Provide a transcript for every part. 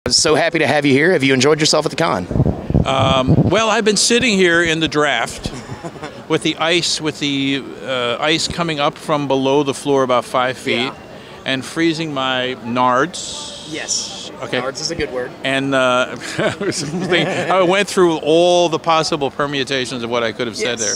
I'm so happy to have you here. Have you enjoyed yourself at the con? Well, I've been sitting here in the draft with the ice, ice coming up from below the floor about 5 feet, and freezing my nards. Yes. Okay. Nards is a good word. And I went through all the possible permutations of what I could have said there.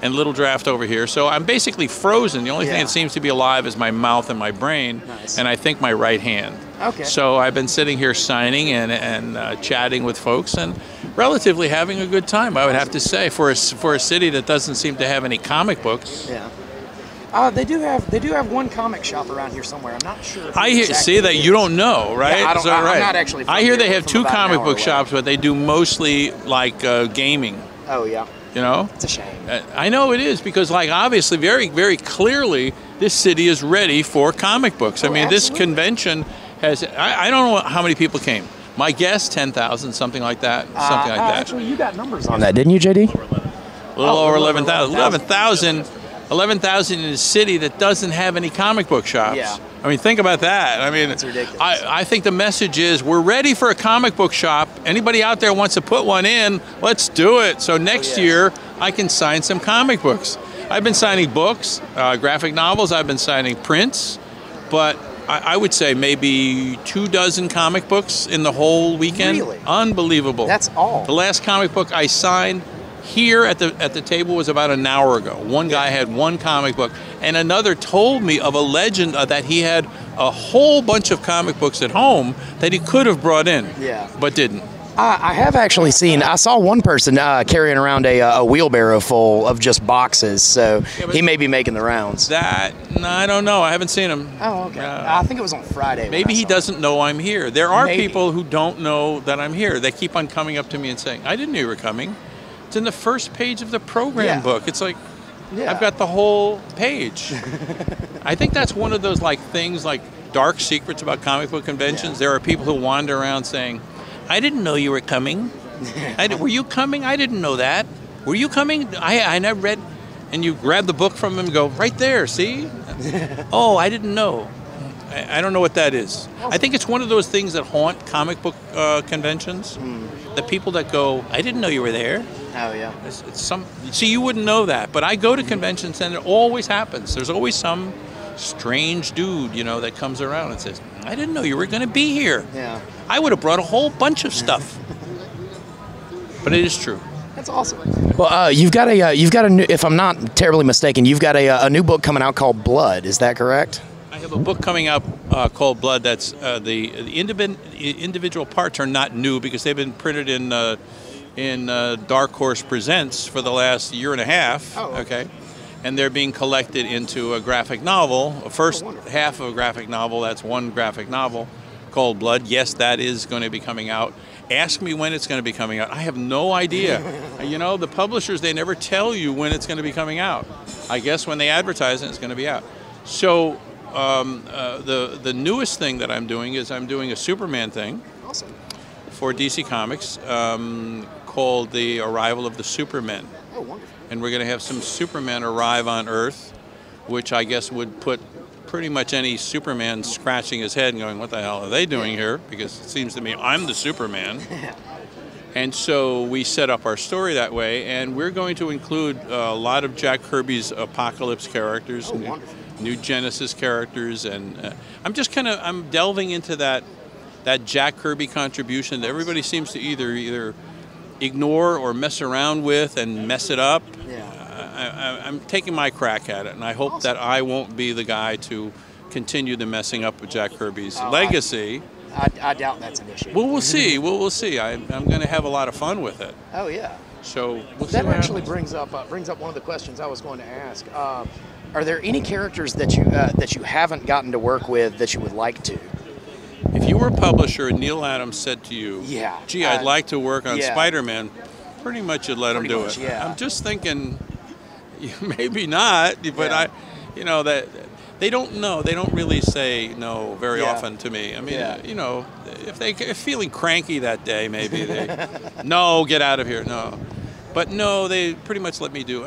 And little draft over here. So I'm basically frozen. The only thing that seems to be alive is my mouth and my brain, and I think my right hand. Okay. So I've been sitting here signing and chatting with folks and relatively having a good time, I would have to say, for a city that doesn't seem to have any comic books. Yeah. They do have one comic shop around here somewhere. I'm not sure. I hear, see that you don't know, right? Yeah, I'm not actually. I hear they have two comic book shops, but they do mostly like gaming. Oh yeah. You know? It's a shame. I know it is, because like obviously very, very clearly this city is ready for comic books. I mean, this convention has, I don't know how many people came. My guess, 10,000, something like that. Something like that. Actually, you got numbers on that, didn't you, JD? A little over 11,000. 11,000 in a city that doesn't have any comic book shops. Yeah. I mean, think about that. I mean, it's ridiculous. I think the message is we're ready for a comic book shop. Anybody out there wants to put one in, let's do it. So next year, I can sign some comic books. I've been signing books, graphic novels. I've been signing prints, but I would say maybe 24 comic books in the whole weekend. Really? Unbelievable. That's all. The last comic book I signed here at the table was about an hour ago. One guy had one comic book, and another told me of a legend that he had a whole bunch of comic books at home that he could have brought in, but didn't. I have actually seen, I saw one person carrying around a wheelbarrow full of just boxes, so he may be making the rounds. I don't know. I haven't seen him. Oh, okay. I think it was on Friday. Maybe he doesn't know I'm here. There are people who don't know that I'm here. They keep on coming up to me and saying, I didn't know you were coming. It's in the first page of the program book. It's like, I've got the whole page. I think that's one of those like things, like dark secrets about comic book conventions. There are people who wander around saying, I didn't know you were coming. Were you coming? I didn't know that. Were you coming? I never read. And you grab the book from him and go, right there, see? Oh, I didn't know. I don't know what that is. I think it's one of those things that haunt comic book conventions. The people that go, I didn't know you were there. Oh, yeah. See, you wouldn't know that, but I go to conventions and it always happens. There's always some strange dude, you know, that comes around and says, I didn't know you were going to be here. Yeah. I would have brought a whole bunch of stuff. But it is true. That's awesome. Well, you've got a new, if I'm not terribly mistaken, you've got a new book coming out called Blood. Is that correct? I have a book coming out called Blood. That's the individual parts are not new because they've been printed in Dark Horse Presents for the last year and a half. Oh, okay. And they're being collected into a graphic novel. A first half of a graphic novel. That's one graphic novel called Blood. Yes, that is going to be coming out. Ask me when it's going to be coming out. I have no idea. You know, the publishers, they never tell you when it's going to be coming out. I guess when they advertise it, it's going to be out. So the newest thing that I'm doing is I'm doing a Superman thing for DC Comics called The Arrival of the Supermen. Oh, wonderful. And we're going to have some Supermen arrive on Earth, which I guess would put pretty much any Superman scratching his head and going, what the hell are they doing here? Because it seems to me I'm the Superman. And so we set up our story that way, and we're going to include a lot of Jack Kirby's Apocalypse characters, new Genesis characters, and I'm delving into that Jack Kirby contribution that everybody seems to either ignore or mess around with and mess it up. I'm taking my crack at it, and I hope that I won't be the guy to continue the messing up with Jack Kirby's legacy. I doubt that's an issue. Well, we'll see. We'll see. I'm going to have a lot of fun with it. Oh yeah. So that actually brings up one of the questions I was going to ask. Are there any characters that you haven't gotten to work with that you would like to? If you were a publisher and Neal Adams said to you, gee, I'd like to work on Spider-Man, pretty much you'd let him do it. Yeah. I'm just thinking, maybe not, but that they don't know. They don't really say no very often to me. I mean, you know, if they're feeling cranky that day, maybe they, no, get out of here, no. But no, they pretty much let me do.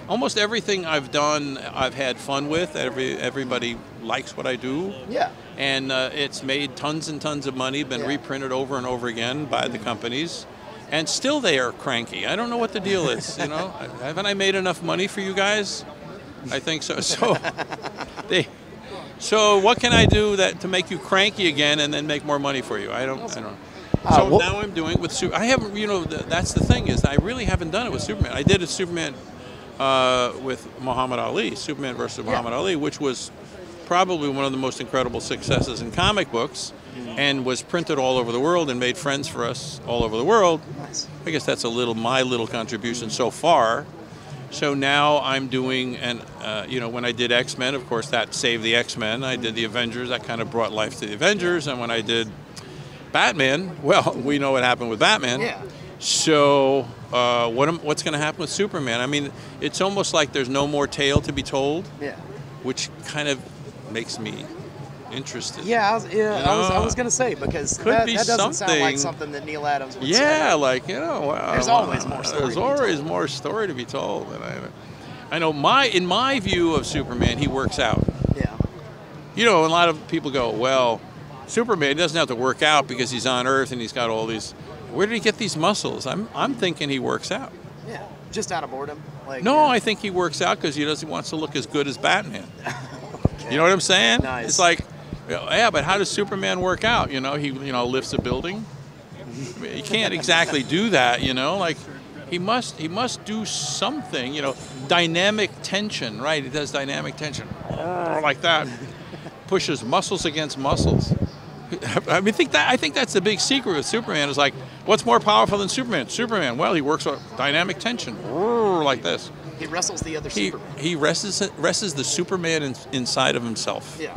almost everything I've done, I've had fun with. Everybody likes what I do. Yeah. And it's made tons and tons of money, been reprinted over and over again by the companies. And still they are cranky. I don't know what the deal is, you know. Haven't I made enough money for you guys? I think so. So what can I do to make you cranky again and then make more money for you? I don't. So now I'm doing it with Superman. I haven't, you know, that's the thing is I really haven't done it with Superman. I did a Superman with Muhammad Ali, Superman versus Muhammad Ali, which was probably one of the most incredible successes in comic books, and was printed all over the world and made friends for us all over the world. Nice. I guess that's my little contribution so far. So now I'm doing, you know, when I did X-Men, of course, that saved the X-Men. I did the Avengers, that kind of brought life to the Avengers. And when I did Batman, well, we know what happened with Batman. Yeah. So what's going to happen with Superman? I mean, it's almost like there's no more tale to be told. Yeah. Which kind of makes me interested. Yeah, I was going to say, because that doesn't sound like something that Neal Adams would say. Yeah, like, you know, wow, there's always more story. There's always more story to be told. And I know in my view of Superman, he works out. Yeah. You know, a lot of people go, well, Superman doesn't have to work out because he's on Earth and he's got all these. Where did he get these muscles? I'm thinking he works out. Yeah, just out of boredom. Like, no, I think he works out because he wants to look as good as Batman. Okay. You know what I'm saying? Nice. It's like, yeah, but how does Superman work out? You know, he lifts a building. I mean, he can't exactly do that. You know, like he must do something. You know, dynamic tension, right? He does dynamic tension, like that. Pushes muscles against muscles. I mean, I think that's the big secret with Superman. Is like, what's more powerful than Superman? Superman. Well, he works on dynamic tension, like this. He wrestles the other Superman. He wrestles the Superman inside of himself. Yeah.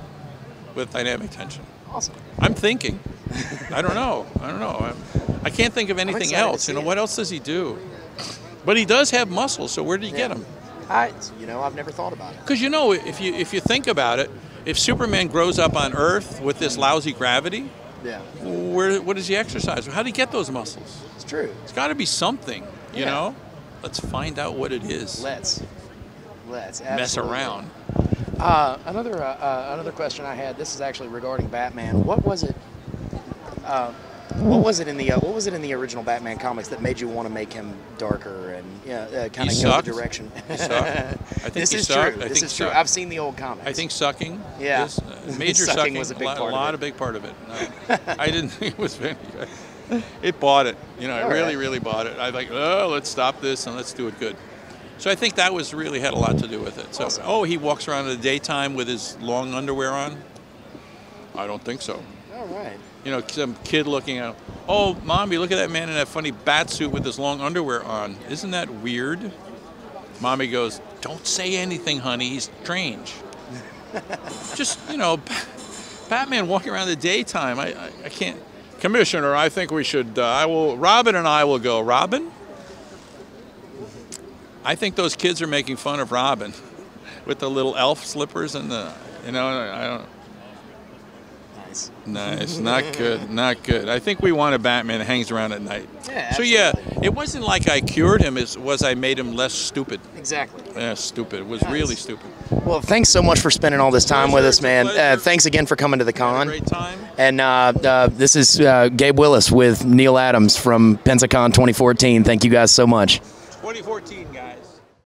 With dynamic tension. Awesome. I'm thinking. I don't know. I can't think of anything else. You know, what else does he do? But he does have muscles. So where did he get them? I've never thought about it. Because you know, if you think about it, if Superman grows up on Earth with this lousy gravity, what does he exercise? How do he get those muscles? It's true. It's got to be something. You know. Let's find out what it is. Let's mess around. Another question I had. This is actually regarding Batman. What was it? What was it in the original Batman comics that made you want to make him darker and kind of go the direction? He sucked. I think this is sucked. true. This is true. I've seen the old comics. I think sucking. Yeah. Is, major sucking was a big part of it. A lot of big part of it. No, I didn't think it was very good. It bought it. You know, it really bought it. I like, let's stop this and let's do it good. So I think that really had a lot to do with it. So, awesome. He walks around in the daytime with his long underwear on? I don't think so. All right. You know, some kid looking at, oh, Mommy, look at that man in that funny bat suit with his long underwear on. Isn't that weird? Mommy goes, don't say anything, honey. He's strange. Just, you know, Batman walking around in the daytime. I can't. Commissioner, I think we should, Robin and I will go. Robin? I think those kids are making fun of Robin with the little elf slippers and the, you know, I don't. Nice. Not good. I think we want a Batman that hangs around at night. Yeah, so absolutely. it wasn't like I cured him, I made him less stupid. Exactly. Yeah, stupid. It was really stupid. Well, thanks so much for spending all this time with us, man. Thanks again for coming to the con. Great time. And this is Gabe Willis with Neal Adams from Pensacon 2014. Thank you guys so much. 2014, guys.